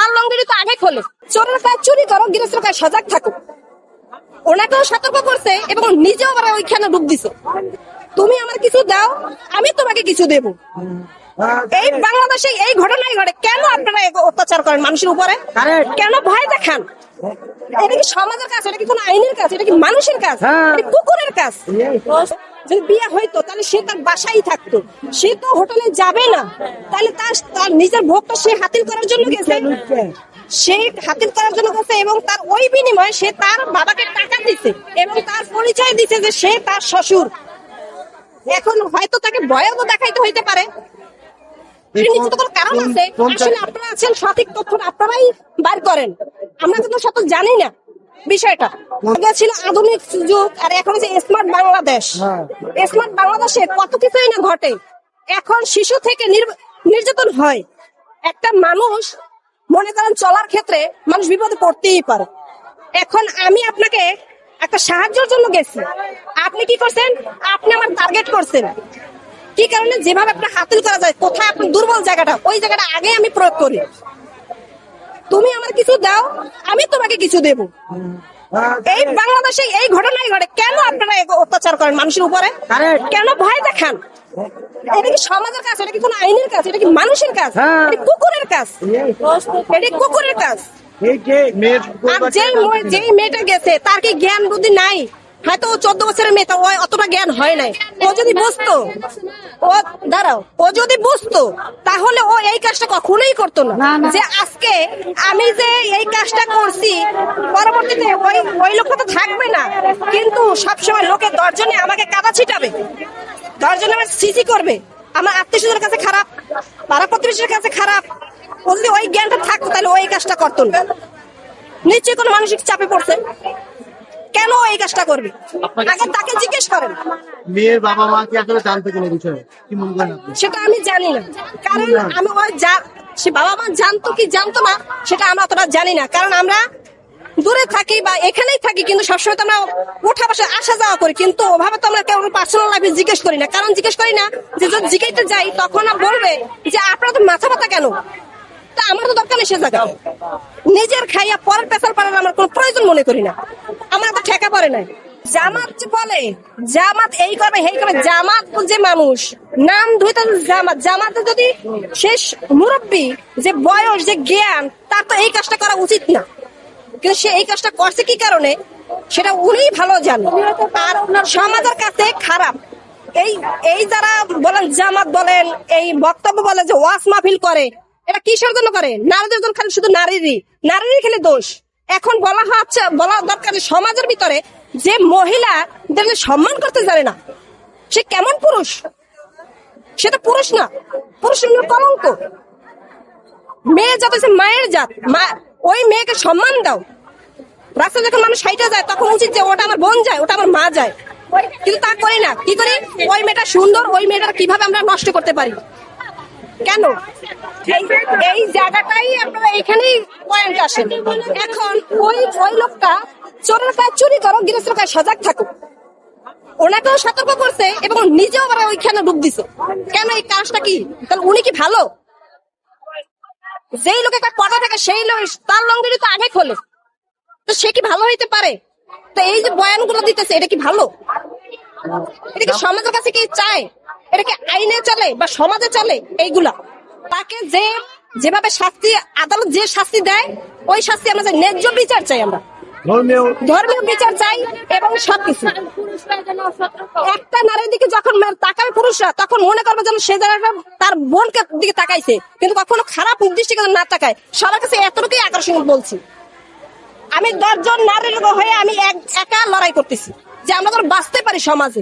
তার লঙ্গিটি তো আগে খোলে। চোরের কাজ চুরি করো, গৃহস্থের কাজ সজাগ থাকো। ওনাকেও সতর্ক করছে এবং নিজেও আবার ওইখানে ডুব দিছে। তুমি আমার কিছু দাও, আমি তোমাকে কিছু দেব। এই বাংলাদেশে এই ঘটনাই ঘটে। কেন আপনারা অত্যাচার করেন মানুষের উপরে? কেন ভয় দেখান? এটা কি সমাজের কাজ? এটা কি কোন আইনের কাজ? এটা কি মানুষের কাজ? এটা কুকুরের কাজ। যদি বিয়ে হইতো তাহলে সে তার বাসায় থাকতো, সে তো হোটেলে যাবে না। তাহলে তার নিজের ভোগটা সে হাতিল করার জন্য গেছে, সে হাতিল করার জন্য গেছে এবং তার ওই বিনিময়ে সে তার বাবাকে টাকা দিছে এবং তার পরিচয় দিছে যে সে তার শ্বশুর। এখন হয়তো তাকে ভয়ও দেখাইতে হইতে পারে, নিশ্চিত কোনো কারণ আছে। আসলে আপনারা আছেন, সঠিক তথ্য আপনারাই বার করেন, আমরা কিন্তু সত্য জানি না বিষয়টা। আগে ছিল আধুনিক যুগ আর এখন যে স্মার্ট বাংলাদেশ। স্মার্ট বাংলাদেশে কত কিছুই না ঘটে। এখন শিশু থেকে নির্যাতন হয়। একটা মানুষ মনে করেন চলার ক্ষেত্রে মানুষ বিপদে পড়তেই পারে। এখন আমি আপনাকে একটা সাহায্যের জন্য গেছি, আপনি কি করছেন? আপনি আমার টার্গেট করছেন। কি কারণে? যেভাবে আপনার হাতিল করা যায়, কোথায় আপনার দুর্বল জায়গাটা, ওই জায়গাটা আগে আমি প্রয়োগ করি। তুমি আমার কিছু দাও, আমি তোমাকে কিছু দেব। এই বাংলাদেশে এই ঘটনাই ঘটে। কেন আপনারা অত্যাচার করেন মানুষের উপরে? কেন ভয় দেখান? এটা কি সমাজের কাজ? এটা কি কোন আইনের কাজ? এটা কি মানুষের কাজ? এটা কুকুরের কাজ। এটা কুকুরের কাজ। আর যেই মেয়েটা গেছে তার কি জ্ঞান বুদ্ধি নাই? হয়তো ও 14 বছরের মেয়ে, ও অতটা জ্ঞান হয় নাই। ও যদি বুঝতো, ও যদি বুঝতো তাহলে ও এই কাজটা কখনোই করতো না। যে আজকে আমি যে এই কাজটা করছি, পরবর্তীতে ওই লোকটা তো থাকবে না, কিন্তু সবসময় লোকের দর্জনে আমাকে কাদা ছিটাবে, দর্জনে আমার সিসি করবে, আমার আত্মীয়স্বজনের কাছে খারাপ, পাড়া প্রতিবেশীর কাছে খারাপ। ও যদি ওই জ্ঞানটা থাকতো তাহলে ওই কাজটা করতো না। নিশ্চয়ই কোনো মানসিক চাপে পড়ছে। কেন এই কাজটা করবে? আগে তাকে জিজ্ঞেস করেন। মেয়ের বাবা মা কি আসলে জানতো কিনা বিষয়ে, কি মনে করেন আপনি? সেটা আমি জানি না, কারণ আমি সে বাবা মা জানতো কি জানতো না সেটা আমরা অতটা জানি না, কারণ আমরা দূরে থাকি বা এখানেই থাকি, কিন্তু সবসময় তো আমরা উঠা বসা আসা যাওয়া করি, কিন্তু ওভাবে তো আমরা কেউ পার্সোনাল লাইফে জিজ্ঞেস করি না। কারণ জিজ্ঞেস করি না যে যদি জিজ্ঞাসা যাই তখন বলবে যে আপনারা তো মাথা ব্যথা কেন? তা আমার তো দরকার নেই সে জায়গা। নিজের খাইয়া পরের পেশাল পাড়ার আমার কোনো প্রয়োজন মনে করি না। আমার তো ঠেকা পড়ে নাই। জামাত যে বলে জামাত এই করবে সেই করবে, জামাত যে মানুষ নাম ধুইতে জামাতে যদি শেষ মুরব্বী যে বয়স যে জ্ঞান, তার তো এই কাজটা করা উচিত না, কিন্তু সে এই কাজটা করছে কি কারণে সেটা উনি ভালো জানেন। আর সমাজের কাছে খারাপ এই যারা বলেন জামাত বলেন, এই বক্তব্য বলে যে ওয়াজ মাহফিল করে, এটা কিসের জন্য করে? নারীদের জন্য। খালি শুধু নারীরই খেলে দোষ। এখন বলা দরকার সমাজের ভিতরে যে মহিলাদের সম্মান করতে জানে না, সে কেমন পুরুষ? সেটা পুরুষ না, পুরুষ কলঙ্ক। মেয়ে জাত হচ্ছে মায়ের জাত, ওই মেয়েকে সম্মান দাও। রাস্তায় যখন মানুষ হাইটে যায় তখন উচিত যে ওটা আমার বোন যায়, ওটা আমার মা যায়, কিন্তু তা করি না। কি করি? ওই মেয়েটা সুন্দর, ওই মেয়েটা কিভাবে আমরা নষ্ট করতে পারি? কেন? এই জায়গাটাই আপনারা এখানেই পয়েন্ট আসেন। এখন ওই লোকটা চোরের কাজ চুরি করো, গৃহস্থের কাজ সজাগ থাকো। ওনাকেও সতর্ক করছে এবং নিজেও আবার ওইখানে ডুব দিছে। কেন? এই কাজটা কি? তাহলে উনি কি ভালো? যেই লোক একটা পর্দা থাকে সেই লোক তার লঙ্গিটি তো আগে খোলে, তো সে কি ভালো হইতে পারে? তো এই যে বয়ানগুলো দিতেছে, এটা কি ভালো? এটা কি সমাজের কাছে কি চায়? এটা কি আইনে চলে বা সমাজে চলে? এইগুলা তাকে যেভাবে শাস্তি, আদালত যে শাস্তি দেয় ওই শাস্তি আমরা চাই। ন্যায্য বিচার চাই, আমরা ধর্মীয় বিচার চাই এবং সবকিছু। একটা নারীর দিকে যখন তাকাবে পুরুষরা, তখন মনে করবে যেন সে জায়গাটা তার বোনকে দিকে তাকাইছে, কিন্তু কখনো খারাপ দৃষ্টিকোণে না তাকায়। সবার কাছে এতটুকুই আকর্ষণ বলছি। আমি 10 জন নারীর হয়ে আমি একা লড়াই করতেছি যে আমরা বাঁচতে পারি সমাজে।